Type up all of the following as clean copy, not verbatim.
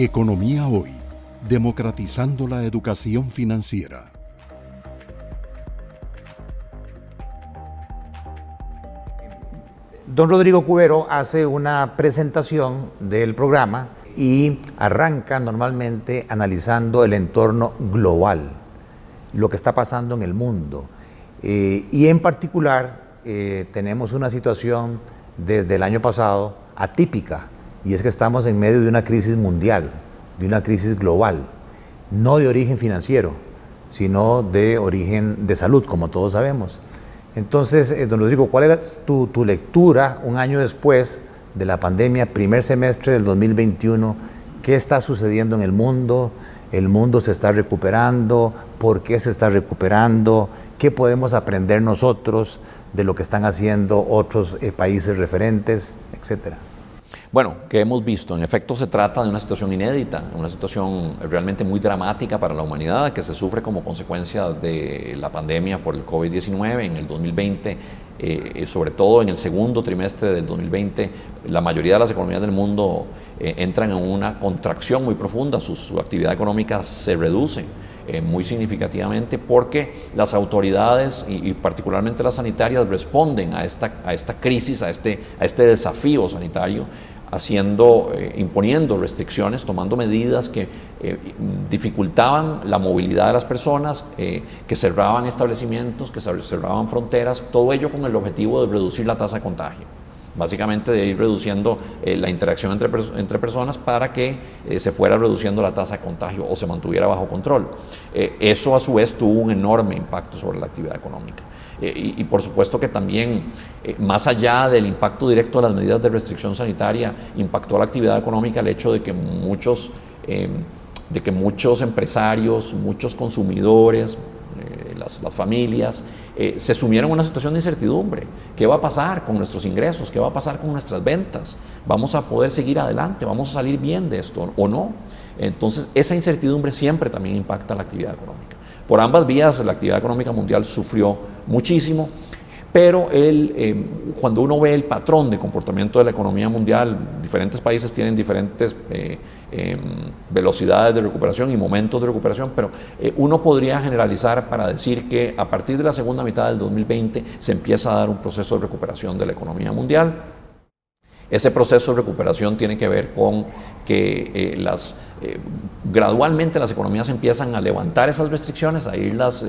Economía Hoy, democratizando la educación financiera. Don Rodrigo Cubero hace una presentación del programa y arranca normalmente analizando el entorno global, lo que está pasando en el mundo. Y en particular tenemos una situación desde el año pasado atípica, y es que estamos en medio de una crisis mundial, de una crisis global, no de origen financiero, sino de origen de salud, como todos sabemos. Entonces, don Rodrigo, ¿cuál era tu lectura un año después de la pandemia, primer semestre del 2021? ¿Qué está sucediendo en el mundo? ¿El mundo se está recuperando? ¿Por qué se está recuperando? ¿Qué podemos aprender nosotros de lo que están haciendo otros países referentes, etcétera? Bueno, ¿qué hemos visto? En efecto, se trata de una situación inédita, una situación realmente muy dramática para la humanidad, que se sufre como consecuencia de la pandemia por el COVID-19 en el 2020. Sobre todo en el segundo trimestre del 2020, la mayoría de las economías del mundo entran en una contracción muy profunda, su actividad económica se reduce muy significativamente porque las autoridades y particularmente las sanitarias responden a esta crisis, a este desafío sanitario, imponiendo restricciones, tomando medidas que dificultaban la movilidad de las personas, que cerraban establecimientos, que cerraban fronteras, todo ello con el objetivo de reducir la tasa de contagio. Básicamente de ir reduciendo la interacción entre personas para que se fuera reduciendo la tasa de contagio o se mantuviera bajo control. Eso a su vez tuvo un enorme impacto sobre la actividad económica. Y por supuesto que también, más allá del impacto directo de las medidas de restricción sanitaria, impactó la actividad económica el hecho de que muchos empresarios, muchos consumidores, las familias, se sumieron a una situación de incertidumbre. ¿Qué va a pasar con nuestros ingresos? ¿Qué va a pasar con nuestras ventas? ¿Vamos a poder seguir adelante? ¿Vamos a salir bien de esto o no? Entonces, esa incertidumbre siempre también impacta la actividad económica. Por ambas vías, la actividad económica mundial sufrió muchísimo, pero cuando uno ve el patrón de comportamiento de la economía mundial, diferentes países tienen diferentes velocidades de recuperación y momentos de recuperación, pero uno podría generalizar para decir que a partir de la segunda mitad del 2020 se empieza a dar un proceso de recuperación de la economía mundial. Ese proceso de recuperación tiene que ver con que gradualmente las economías empiezan a levantar esas restricciones, a irlas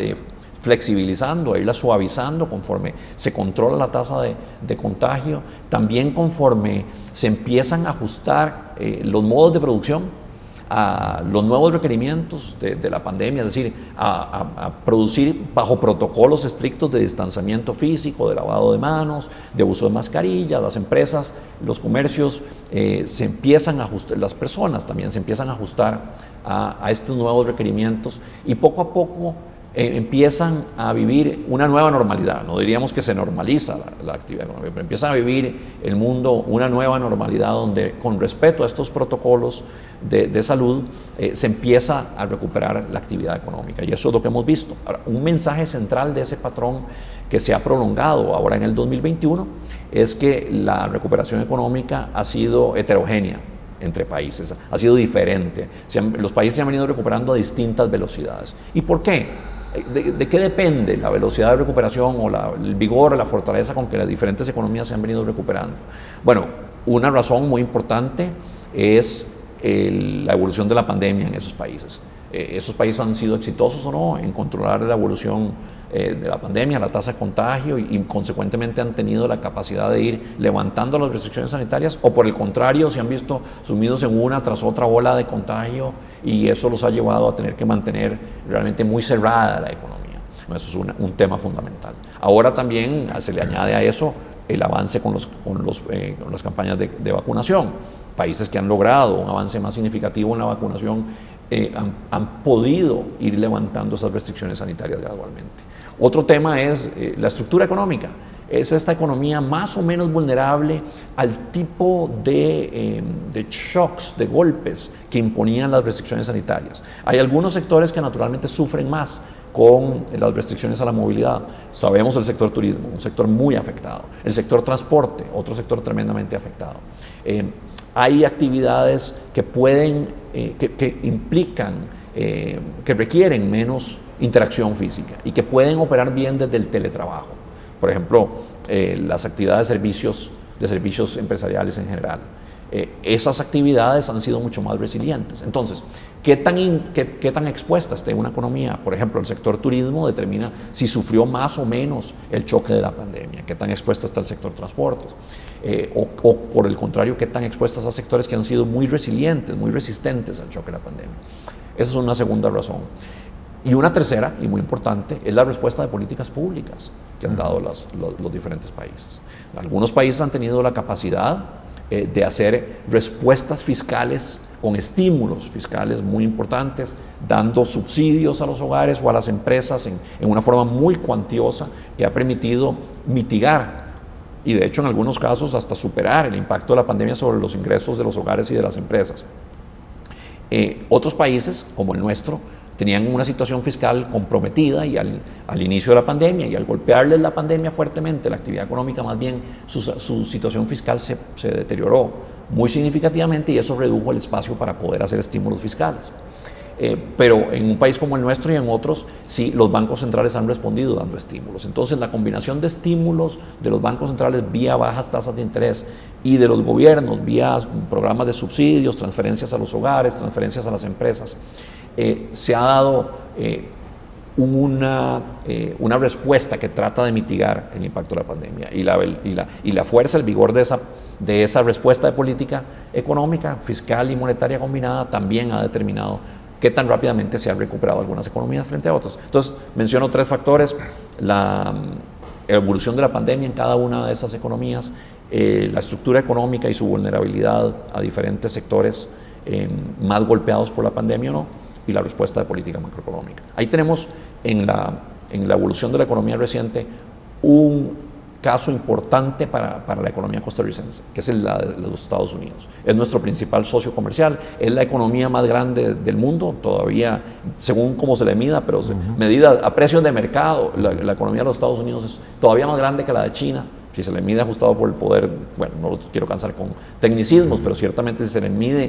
flexibilizando, a irla suavizando conforme se controla la tasa de contagio, también conforme se empiezan a ajustar los modos de producción a los nuevos requerimientos de la pandemia, es decir, a producir bajo protocolos estrictos de distanciamiento físico, de lavado de manos, de uso de mascarillas. Las empresas, los comercios se empiezan a ajustar, las personas también se empiezan a ajustar a estos nuevos requerimientos y poco a poco empiezan a vivir una nueva normalidad. No diríamos que se normaliza la actividad económica, pero empieza a vivir el mundo una nueva normalidad donde, con respeto a estos protocolos de salud, se empieza a recuperar la actividad económica, y eso es lo que hemos visto. Ahora, un mensaje central de ese patrón que se ha prolongado ahora en el 2021 es que la recuperación económica ha sido heterogénea entre países, ha sido diferente. Los países se han venido recuperando a distintas velocidades. ¿Y por qué? ¿De qué depende la velocidad de recuperación o el vigor, la fortaleza con que las diferentes economías se han venido recuperando? Bueno, una razón muy importante es la evolución de la pandemia en esos países. ¿Esos países han sido exitosos o no en controlar la evolución de la pandemia, la tasa de contagio y consecuentemente han tenido la capacidad de ir levantando las restricciones sanitarias, o por el contrario se han visto sumidos en una tras otra ola de contagio y eso los ha llevado a tener que mantener realmente muy cerrada la economía? Eso es un tema fundamental. Ahora también se le añade a eso el avance con las campañas de vacunación. Países que han logrado un avance más significativo en la vacunación han podido ir levantando esas restricciones sanitarias gradualmente. Otro tema es la estructura económica. Es esta economía más o menos vulnerable al tipo de shocks, de golpes que imponían las restricciones sanitarias. Hay algunos sectores que naturalmente sufren más con las restricciones a la movilidad. Sabemos el sector turismo, un sector muy afectado. El sector transporte, otro sector tremendamente afectado. hay actividades que pueden, que implican, que requieren menos interacción física y que pueden operar bien desde el teletrabajo. Por ejemplo, las actividades de servicios empresariales en general. Esas actividades han sido mucho más resilientes. Entonces, ¿qué tan expuesta esté una economía? Por ejemplo, el sector turismo determina si sufrió más o menos el choque de la pandemia. ¿Qué tan expuesta está el sector transportes? O por el contrario, ¿qué tan expuestas a sectores que han sido muy resilientes, muy resistentes al choque de la pandemia? Esa es una segunda razón. Y una tercera, y muy importante, es la respuesta de políticas públicas que han dado los diferentes países. Algunos países han tenido la capacidad de hacer respuestas fiscales con estímulos fiscales muy importantes, dando subsidios a los hogares o a las empresas en una forma muy cuantiosa que ha permitido mitigar y de hecho en algunos casos hasta superar el impacto de la pandemia sobre los ingresos de los hogares y de las empresas. Otros países, como el nuestro, tenían una situación fiscal comprometida y al inicio de la pandemia y al golpearles la pandemia fuertemente, la actividad económica más bien, su situación fiscal se deterioró muy significativamente y eso redujo el espacio para poder hacer estímulos fiscales. Pero en un país como el nuestro y en otros, sí, los bancos centrales han respondido dando estímulos. Entonces, la combinación de estímulos de los bancos centrales vía bajas tasas de interés y de los gobiernos vía programas de subsidios, transferencias a los hogares, transferencias a las empresas, se ha dado una respuesta que trata de mitigar el impacto de la pandemia y la fuerza, el vigor de esa respuesta de política económica, fiscal y monetaria combinada también ha determinado qué tan rápidamente se han recuperado algunas economías frente a otras. Entonces, menciono tres factores: la evolución de la pandemia en cada una de esas economías, la estructura económica y su vulnerabilidad a diferentes sectores más golpeados por la pandemia o no, y la respuesta de política macroeconómica. Ahí tenemos en la evolución de la economía reciente un caso importante para la economía costarricense, que es la de los Estados Unidos. Es nuestro principal socio comercial, es la economía más grande del mundo, todavía, según cómo se le mida, pero medida a precios de mercado, la economía de los Estados Unidos es todavía más grande que la de China. Si se le mide ajustado por el poder, bueno, no los quiero cansar con tecnicismos, pero ciertamente si se le mide,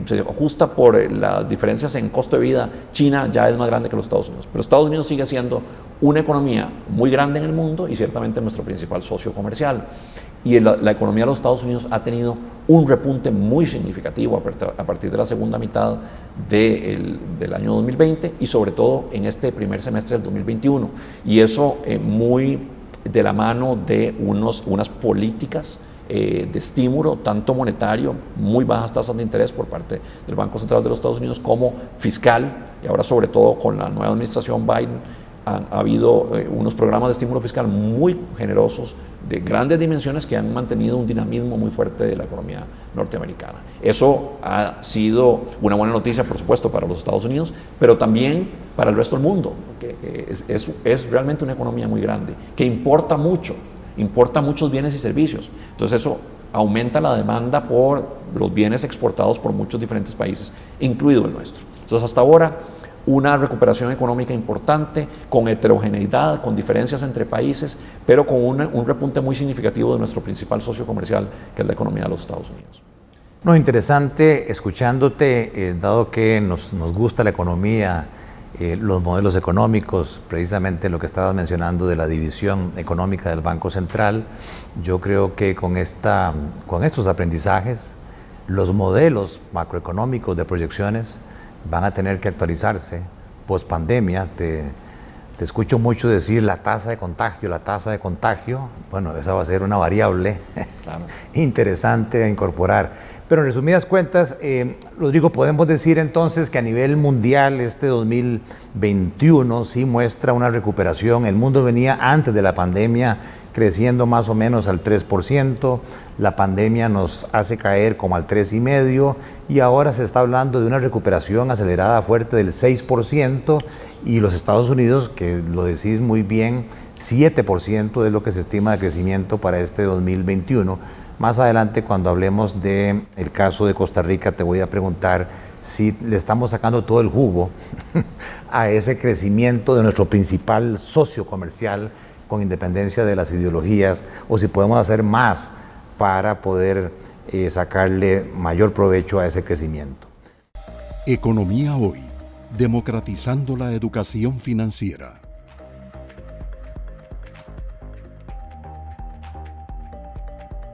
se ajusta por las diferencias en costo de vida, China ya es más grande que los Estados Unidos. Pero Estados Unidos sigue siendo una economía muy grande en el mundo y ciertamente nuestro principal socio comercial. Y la economía de los Estados Unidos ha tenido un repunte muy significativo a partir de la segunda mitad del año 2020 y sobre todo en este primer semestre del 2021. Y eso muy de la mano de unas políticas de estímulo, tanto monetario, muy bajas tasas de interés por parte del Banco Central de los Estados Unidos, como fiscal, y ahora sobre todo con la nueva administración Biden, ha habido unos programas de estímulo fiscal muy generosos, de grandes dimensiones, que han mantenido un dinamismo muy fuerte de la economía norteamericana. Eso ha sido una buena noticia, por supuesto, para los Estados Unidos, pero también para el resto del mundo, porque es realmente una economía muy grande, que importa muchos bienes y servicios. Entonces eso aumenta la demanda por los bienes exportados por muchos diferentes países, incluido el nuestro. Entonces hasta ahora, una recuperación económica importante, con heterogeneidad, con diferencias entre países, pero con un repunte muy significativo de nuestro principal socio comercial, que es la economía de los Estados Unidos. No, interesante escuchándote, dado que nos gusta la economía, los modelos económicos, precisamente lo que estabas mencionando de la división económica del Banco Central. Yo creo que con estos aprendizajes, los modelos macroeconómicos de proyecciones van a tener que actualizarse post pandemia. Te escucho mucho decir la tasa de contagio. Bueno, esa va a ser una variable claro, interesante a incorporar. Pero en resumidas cuentas, Rodrigo, podemos decir entonces que a nivel mundial este 2021 sí muestra una recuperación. El mundo venía antes de la pandemia creciendo más o menos al 3%, la pandemia nos hace caer como al 3,5% y ahora se está hablando de una recuperación acelerada fuerte del 6% y los Estados Unidos, que lo decís muy bien, 7% es lo que se estima de crecimiento para este 2021. Más adelante, cuando hablemos del caso de Costa Rica, te voy a preguntar si le estamos sacando todo el jugo a ese crecimiento de nuestro principal socio comercial, con independencia de las ideologías, o si podemos hacer más para poder sacarle mayor provecho a ese crecimiento. Economía Hoy, democratizando la educación financiera.